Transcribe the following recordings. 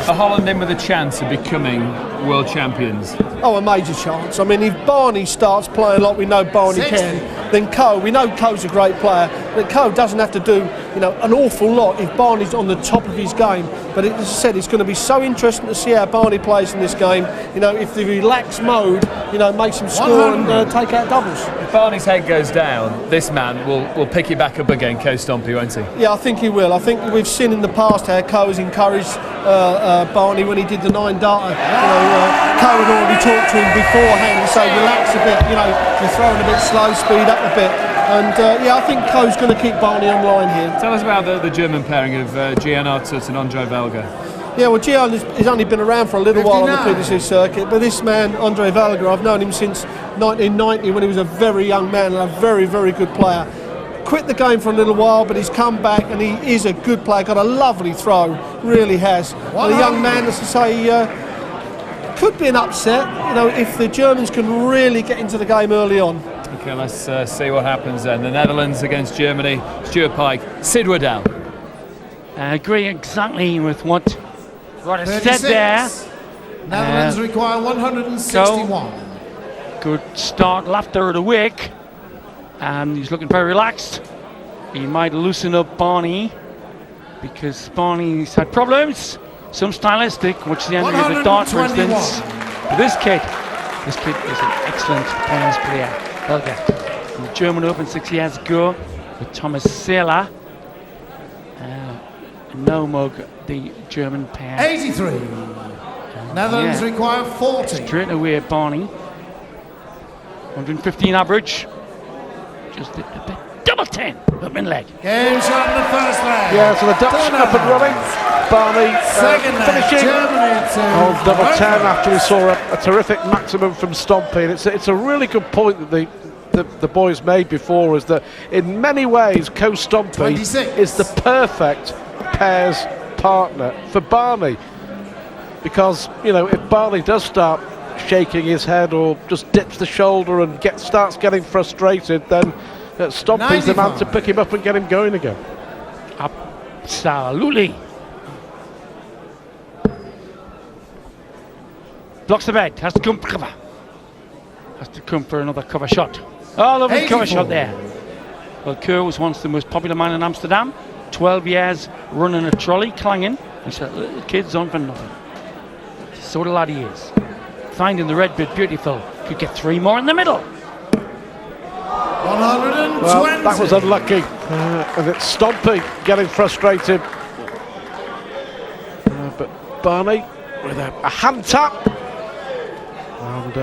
Are Holland in with a chance of becoming world champions? Oh, a major chance. I mean, if Barney starts playing like we know Barney can, then Coe, we know Coe's a great player, but Coe doesn't have to do, an awful lot if Barney's on the top of his game. But as I said, it's going to be so interesting to see how Barney plays in this game. If the relaxed mode, makes him score and take out doubles. If Barney's head goes down, this man will pick it back up again, Coe Stompy, won't he? Yeah, I think he will. I think we've seen in the past how Coe has encouraged Barney when he did the 9-darter. Coe had already talked to him beforehand and say, relax a bit, you're throwing a bit slow, speed up a bit. And I think Coe's going to keep Barney online here. Tell us about the German pairing of Gian Artut and Andre Velga. Yeah, well, Gian has only been around for a little while on the PDC circuit, but this man, Andre Velga, I've known him since 1990 when he was a very young man and a very, very good player. Quit the game for a little while, but he's come back and he is a good player. Got a lovely throw, really has. And a young man, as I say, could be an upset, if the Germans can really get into the game early on. Okay, let's see what happens then. The Netherlands against Germany. Stuart Pike, Sid Waddell. I agree exactly with what is said there. Netherlands require 161. Good start, left third of the week. And he's looking very relaxed. He might loosen up Barney because Barney's had problems. Some stylistic, which the end of the dart, for instance. But this kid is an excellent tennis player. Belga. In the German Open 6 years ago with Thomas Seeler. No mug, the German pair. 83. Netherlands require 40. Straight away, Barney. 115 average. Just a bit. Double 10 up in leg. Game shot in the first leg. Yeah, so the Dutch up and running. Barney finishing on double 10 after we saw a terrific maximum from Stompy. And it's a really good point that the boys made before, is that in many ways Coe Stompy is the perfect pairs partner for Barney, because if Barney does start shaking his head or just dips the shoulder and starts getting frustrated, then Stompy's the man to pick him up and get him going again. Absolutely. Blocks the bed, has to come for cover. Has to come for another cover shot. Oh, lovely cover shot there. Well, Kerr was once the most popular man in Amsterdam. 12 years running a trolley, clanging. He said, little kids on for nothing. So the lad he is. Finding the red bit beautiful. Could get 3 more in the middle. 120. Well, that was unlucky. And it's Stompy getting frustrated. But Barney with a hand tap. And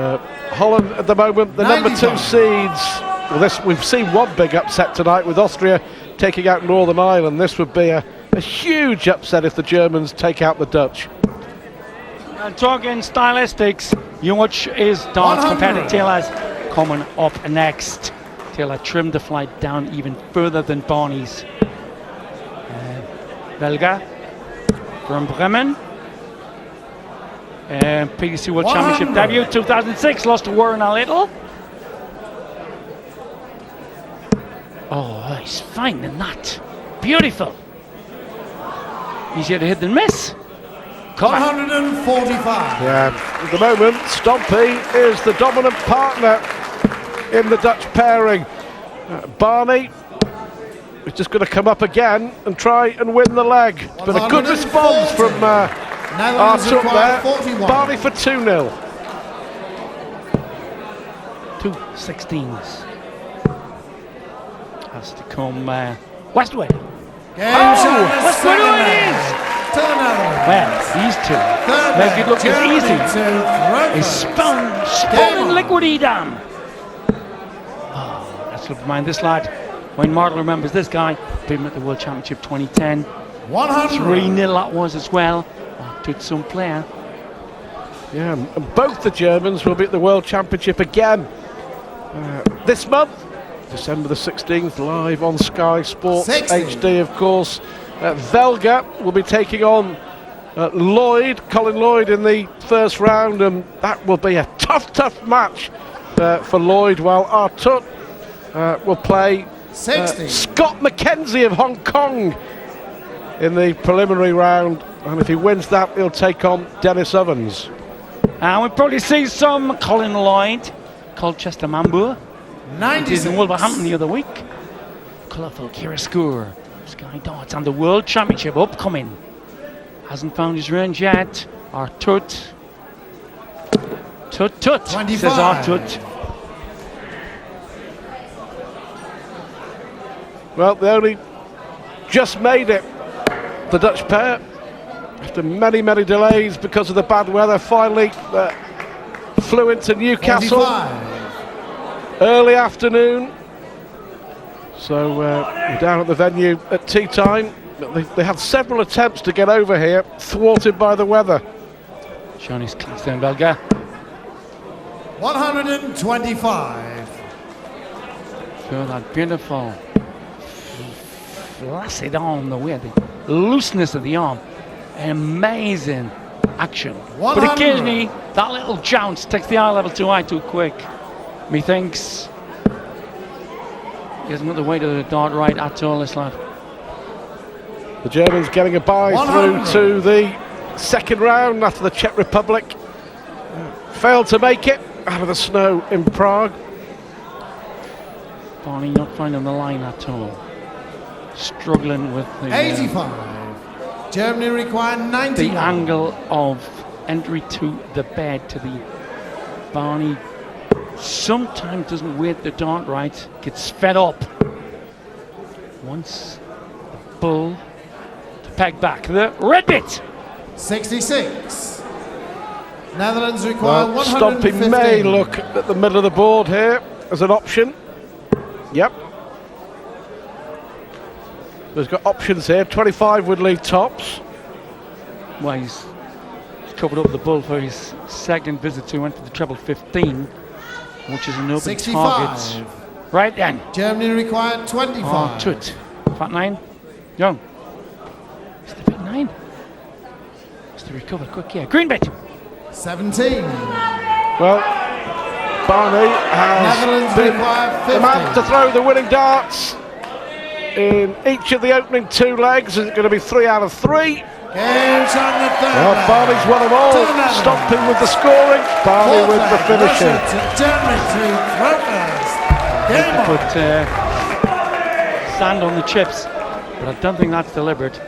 Holland at the moment, the number 2 seeds. Well, we've seen one big upset tonight with Austria taking out Northern Ireland. This would be a huge upset if the Germans take out the Dutch. And talking stylistics, Jungwirth is darts compared to Taylor's coming up next. Taylor trimmed the flight down even further than Barney's. Velga from Bremen. PDC World Championship debut 2006, lost to Warren a little. Oh, he's finding that. Beautiful. Easier to hit than miss. 145. Yeah, at the moment, Stompy is the dominant partner in the Dutch pairing. Barney is just going to come up again and try and win the leg. It's been a good response from Artut there. 41. Barney for 2-0. 2 16s. Has to come Westwood. Westwood it is! Well, these two make it look as easy as spun liquidy dam. Oh, let's look behind this lad. Wayne Martel remembers this guy, beat him at the World Championship 2010. 3-0 that was as well. Did some player. Yeah, and both the Germans will be at the World Championship again this month. December the 16th, live on Sky Sports HD, of course. Velga will be taking on Colin Lloyd in the first round, and that will be a tough match for Lloyd, while Artut will play Scott McKenzie of Hong Kong in the preliminary round And if he wins that, he'll take on Dennis Ovens. And we'll probably see some Colin Lloyd, Colchester Mambur. 96. In Wolverhampton the other week. Colourful Kira Score. Sky Darts and the World Championship upcoming. Hasn't found his range yet. Our Tut. Tut, says 25. our Tut. Well, they only just made it. The Dutch pair, after many, many delays because of the bad weather, finally flew into Newcastle 45. early afternoon. So we're down at the venue at tea time. They had several attempts to get over here, thwarted by the weather. Johnny's Clingstone Belga. 125. Feel that beautiful flaccid arm, the way, the looseness of the arm. Amazing action. 100. But occasionally, that little jounce takes the eye level too high too quick. Methinks he hasn't got the weight of the dart right at all, this lad. The Germans getting a bye 100. through to the second round after the Czech Republic failed to make it out of the snow in Prague. Barney not finding the line at all. Struggling with the 85. Germany require 91. the angle of entry to the bed to the Barney. Sometimes doesn't weight the dart right, gets fed up. Once the bull to peg back the red bit. 66. Netherlands require Well, Stomping 115. may look at the middle of the board here as an option. Yep. There's got options here. 25 would leave tops. Well, he's covered up the bull for his second visit, so he went for the treble 15, which is an open 65. target. Right then. Germany required 25. Oh, Tut. Fat 9. Young. It's the big 9. It's to recover quick here. Green bit. 17. Well, Barney has Netherlands been require the man 50. to throw the winning darts in each of the opening two legs. Is it going to be 3 out of 3? Games on the third. Well, Barney's won them all. To the Netherlands. Stomping with the scoring, Barney Fourth with the leg, finishing. Russia to Germany to throw first. Game on. Put sand on the chips, but I don't think that's deliberate.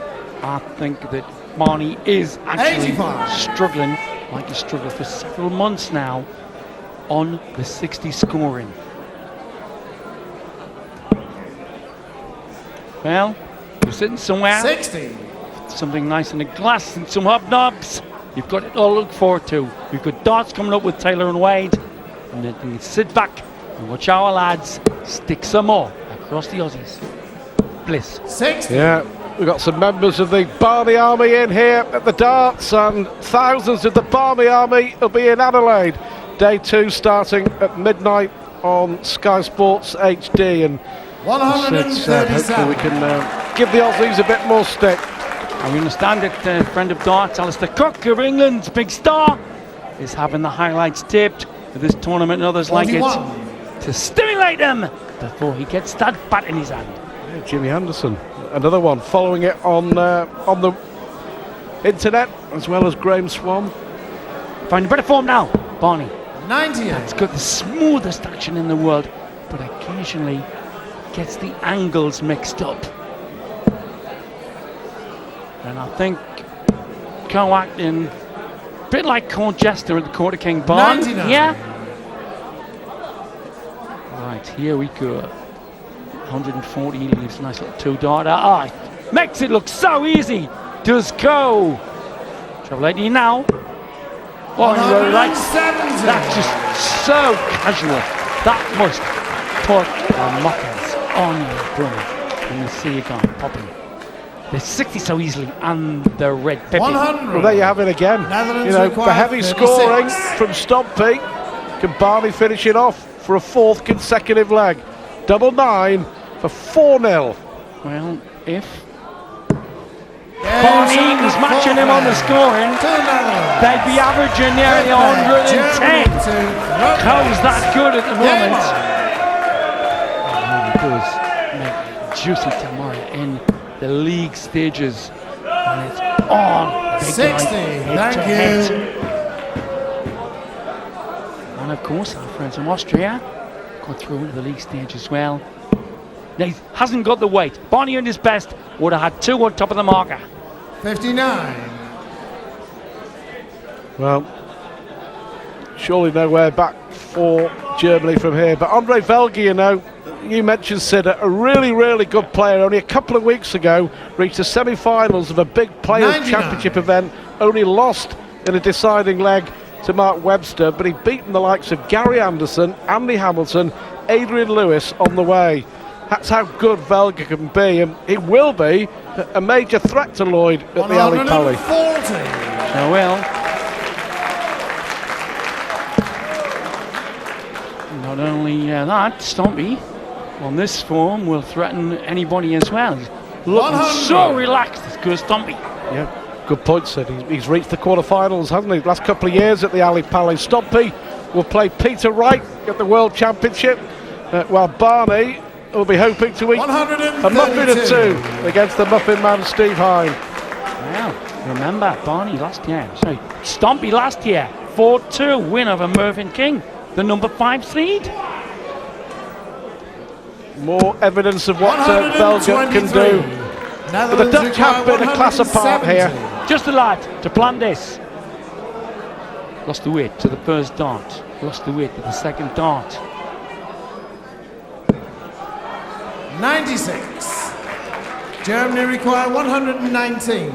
I think that Barney is actually 85. struggling, like he's struggled for several months now, on the 60 scoring. Well, you're sitting somewhere, 60. something nice in the glass and some hobnobs. You've got it all to look forward to. You've got darts coming up with Taylor and Wade, and then you can sit back and watch our lads stick some more across the Aussies. Bliss. 60. Yeah, we've got some members of the Barney Army in here at the darts, and thousands of the Barney Army will be in Adelaide. Day 2 starting at midnight on Sky Sports HD, and hopefully 137. we can give the Aussies a bit more stick. And we understand that friend of darts, Alistair Cook of England's big star, is having the highlights taped for this tournament and others like it 41. to stimulate them before he gets that bat in his hand. Yeah, Jimmy Anderson, another one, following it on the internet, as well as Graham Swan. Finding better form now, Barney. 98. It's got the smoothest action in the world, but occasionally gets the angles mixed up. And I think co-acting, a bit like Colchester at the Quarter King Barn. 99. Yeah. Right, here we go. 140 leaves, nice little 2-darter. Ah, makes it look so easy. Does go. Treble 80 now. Oh, you're right. 170. That's just so casual. That must put the mockers on your brother when you see you gone popping. The 60 so easily and the red pepper. 100. Well, there you have it again. Netherlands You know, the require heavy 36. scoring from Stompy. Can Barney finish it off for a 4th consecutive leg? Double 9 for 4-0. Well, if Barney was matching him on the scoring, they'd be averaging nearly 110. How's that good at the moment? It really does make juicy tomorrow in the league stages. And it's on. Big 60, guy, thank head to you. head. And of course, our friends from Austria got through into the league stage as well. Now, he hasn't got the weight. Barney earned his best, would have had 2 on top of the marker. 59. Well, surely nowhere back for Germany from here. But Andre Velge, you know, you mentioned Sid, a really, really good player. Only a couple of weeks ago, reached the semi-finals of a big Players' 99. Championship event. Only lost in a deciding leg to Mark Webster, but he'd beaten the likes of Gary Anderson, Andy Hamilton, Adrian Lewis on the way. That's how good Velge can be, and he will be a major threat to Lloyd at the Ali Pali. 140. So well. Not only that, Stompy on this form will threaten anybody as well. He's looking 100. so relaxed, this good Stompy. Yeah, good point, Sid. He's reached the quarterfinals, hasn't he? Last couple of years at the Ali Pali. Stompy will play Peter Wright at the World Championship, while Barney will be hoping to eat a muffin or 2 against the Muffin Man Steve Hine. Well, remember Barney last year, sorry, Stompy last year, 4-2 win over Mervyn King, the number 5 seed. More evidence of what Velge can do. But the Dutch have been a class apart here. Just a lad to plan this. Lost the weight to the first dart, lost the weight to the second dart. 96. Germany require 119.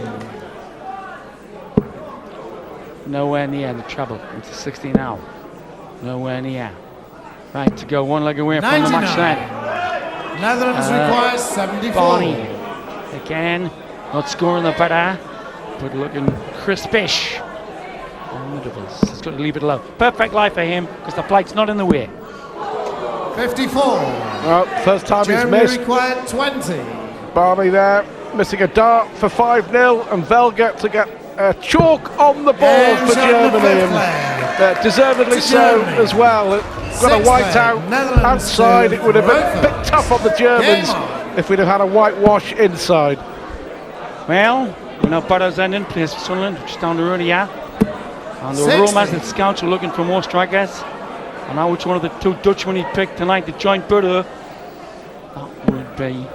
Nowhere near the treble. It's 60 now. Nowhere near. Right, to go 1 leg away from the match 99. then. Netherlands requires 74. Barney again, not scoring the better, but looking crispish on the doubles. He's got to leave it low. Perfect life for him because the flight's not in the way. 54. Well, first time Germany he's missed. required 20. Barney there, missing a dart for 5-0, and Velge to get a chalk on the board Game for shot in the Germany, fifth and leg. deservedly To so Germany. as well. It got a Sixth white leg, out Netherlands outside. to It would have been a bit Rothers. tough on the Germans Game on. if we'd have had a whitewash inside. Well, we know Butters ending, plays for Sunderland, just down the road here. And the 60. rumours that scouts are looking for more strikers. And now which one of the 2 Dutchmen he'd picked tonight to join Butter. That would be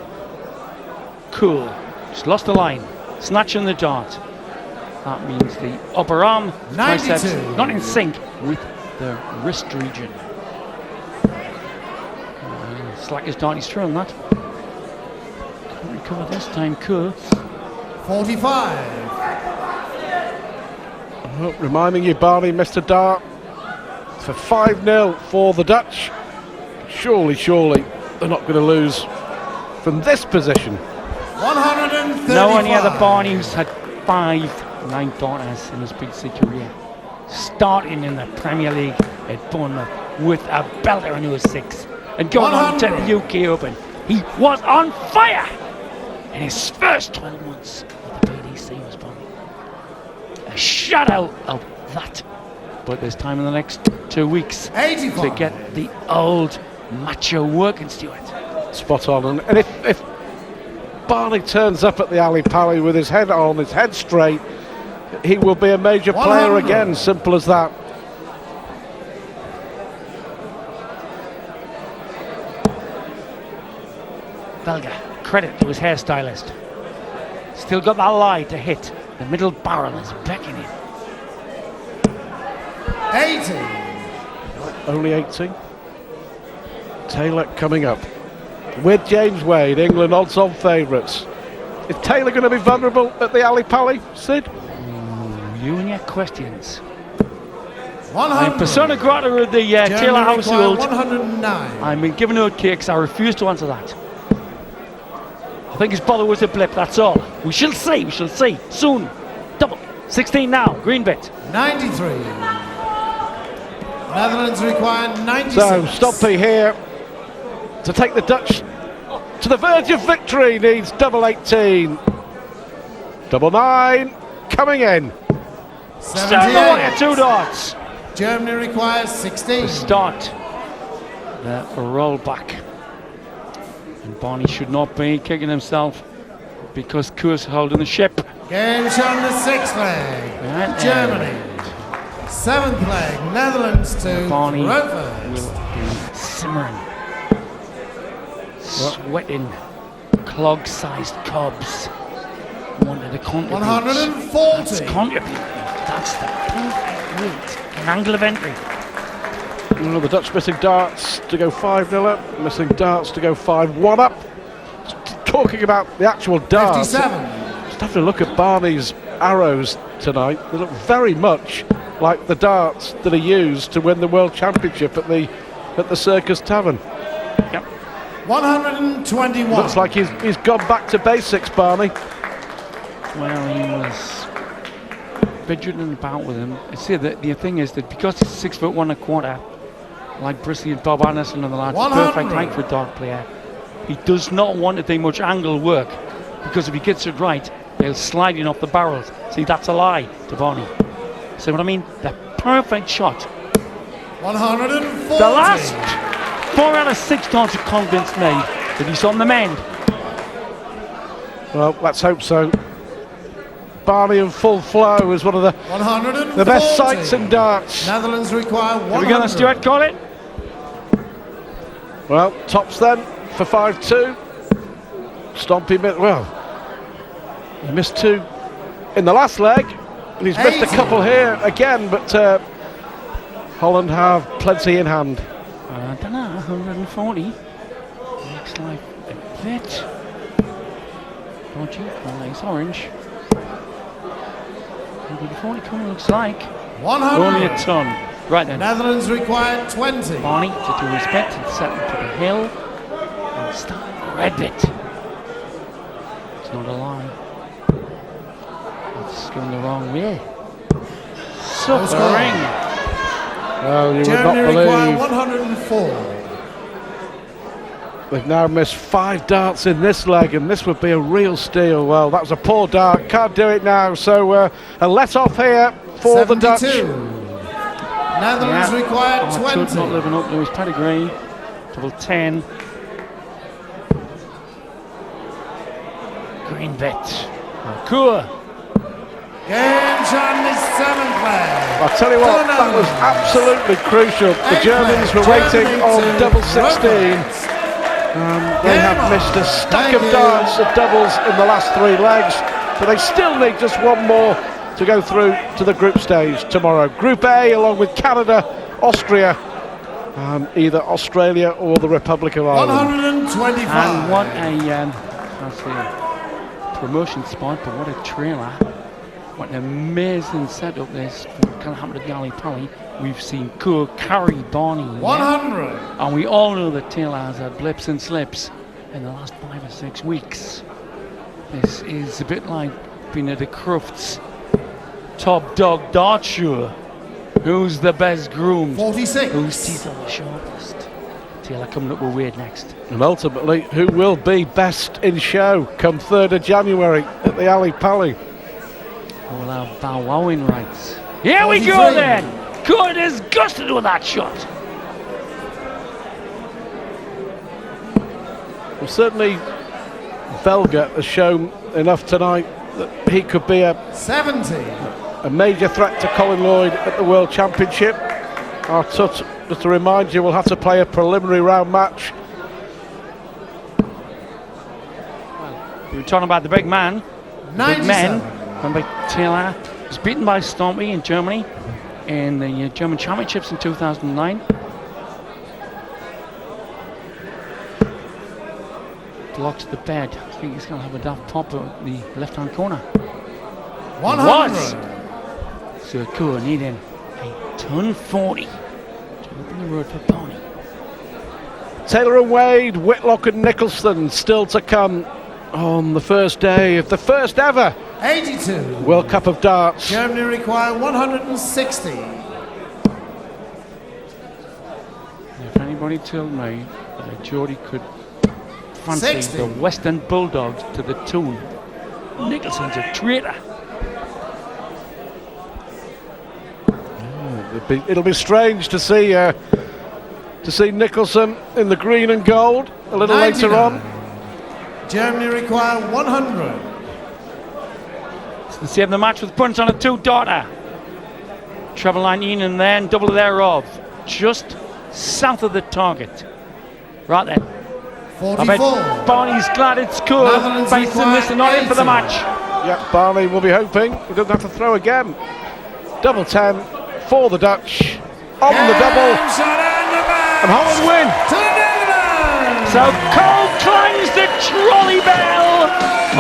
cool. Just lost the line, snatching the dart. That means the upper arm, 92. triceps, not in sync with the wrist region. Slackest dart, he's thrown that. Can't recover this time, cool. 45. Oh, reminding you, Barney missed a dart for 5-0 for the Dutch. Surely they're not going to lose from this position. 135. No one other Barney who's had 5 9-darters in his PDC career. Starting in the Premier League at Bournemouth with a belter when he was 6. And going on to the UK Open. He was on fire in his first 12 months of the PDC was Barney. A shutout of that. But there's time in the next 2 weeks 85. to get the old macho working, Stuart. Spot on. And if Barney turns up at the Ali Pali with his head on, his head straight, he will be a major player 100. again. Simple as that. Velge, credit to his hairstylist. Still got that lie to hit. The middle barrel is beckoning. 80. Only 18. Taylor coming up with James Wade, England odds-on favourites. Is Taylor going to be vulnerable at the Ali Pali, Sid? You and your questions. 100. I'm persona grata of the Germany Taylor require household. 109. I've been given oatcakes. I refuse to answer that. I think his bother was a blip, that's all. We shall see, soon. Double. 16 now, green bit. 93. Netherlands require 96. So Stompy here to take the Dutch to the verge of victory. Needs double 18. Double 9 coming in. Still the wire, 2 darts. Germany requires 16. Start the roll back. And Barney should not be kicking himself because Kur's holding the ship. Game shown the 6th leg, Germany. 7th leg, Netherlands to Barney Rover. will be simmering, sweating, clog-sized cobs. Wanted to contribute. 140. That's contribute. That's the perfect weight. An angle of entry. Well, the Dutch missing darts to go 5-0 up, missing darts to go 5-1 up. Talking about the actual darts, 57. just have to look at Barney's arrows tonight. They look very much like the darts that are used to win the World Championship at the Circus Tavern. Yep. 121. Looks like he's gone back to basics, Barney. Well, he was fidgeting about with him. See, the thing is that because he's 6'1"1/4, like Brissy and Bob Anderson and the lads, perfect height for a dart player, he does not want to do much angle work, because if he gets it right, they'll slide in off the barrels. See, that's a lie to Barney. See what I mean? The perfect shot. 140. The last 4 out of 6 darts have convinced me that he's on the mend. Well, let's hope so. Barney in full flow is one of the best sights in darts. Netherlands require 100. Are we going to Stuart call it? Well, tops then for 5-2. Stompy, well, he missed 2 in the last leg, and he's missed a couple here again, but Holland have plenty in hand. I don't know, 140. Looks like a bit dodgy. Well, it's orange. 140 coming, looks like. 100. Only a ton. Right then. Netherlands require 20. Barney, to do respect, and set him to the hill and start red bit. It's not a lie. It's going the wrong way. Suffering. Well, you would not Germany require believe 104. they've now missed 5 darts in this leg, and this would be a real steal. Well, that was a poor dart, can't do it now, so a let off here for 72. the Dutch. Netherlands require Arthur 20. not living up to his pedigree. Double 10. Green bet. Cool. Game on the 7th leg. I'll tell you what, that was absolutely crucial. The Germans were waiting on double 16. They have missed a stack of darts at doubles in the last 3 legs, but they still need just one more to go through to the group stage tomorrow. Group A, along with Canada, Austria, either Australia or the Republic of Ireland. 125. And what that's a promotion spot, but what a trailer. What an amazing setup this kind of happened at the Ali Pally. We've seen Cook carry Barney. 100. And we all know that Taylor has had blips and slips in the last 5 or 6 weeks. This is a bit like being at the Crufts Top Dog Dart Show. Who's the best groomed? 46. Whose teeth are the sharpest? Taylor coming up with weird next. And ultimately, who will be best in show come 3rd of January at the Ali Pally? We'll have bow wowing rights. Here we 43. go then! Good is gusted with that shot. Well, certainly Velga has shown enough tonight that he could be a 70. major threat to Colin Lloyd at the World Championship. Our just to remind you, we'll have to play a preliminary round match. We were talking about the big man. The big 97. men. Remember Taylor was beaten by Stompy in Germany in the German Championships in 2009. Blocks the bed. I think he's going to have a daft pop at the left-hand corner. 100. So cool, needing a ton 40 to open the road for Barney. Taylor and Wade, Whitlock and Nicholson still to come on the first day of the first ever 82. World Cup of Darts. Germany require 160. If anybody told me that Geordie could fancy 60. the Western Bulldogs to the tune, Nicholson's a traitor. It'll be strange to see Nicholson in the green and gold a little 99. later on. Germany require 100. to save the match with punch on a 2-daughter. Treble line in and then double thereof. Just south of the target. Right then. I bet 44. Barney's glad it's cool. Netherlands Basin require missing not in for the 80. match. Yep, Barney will be hoping he doesn't have to throw again. Double 10 for the Dutch. On the double. And Holland win. To the Netherlands. So Cole climbs the trolley bell.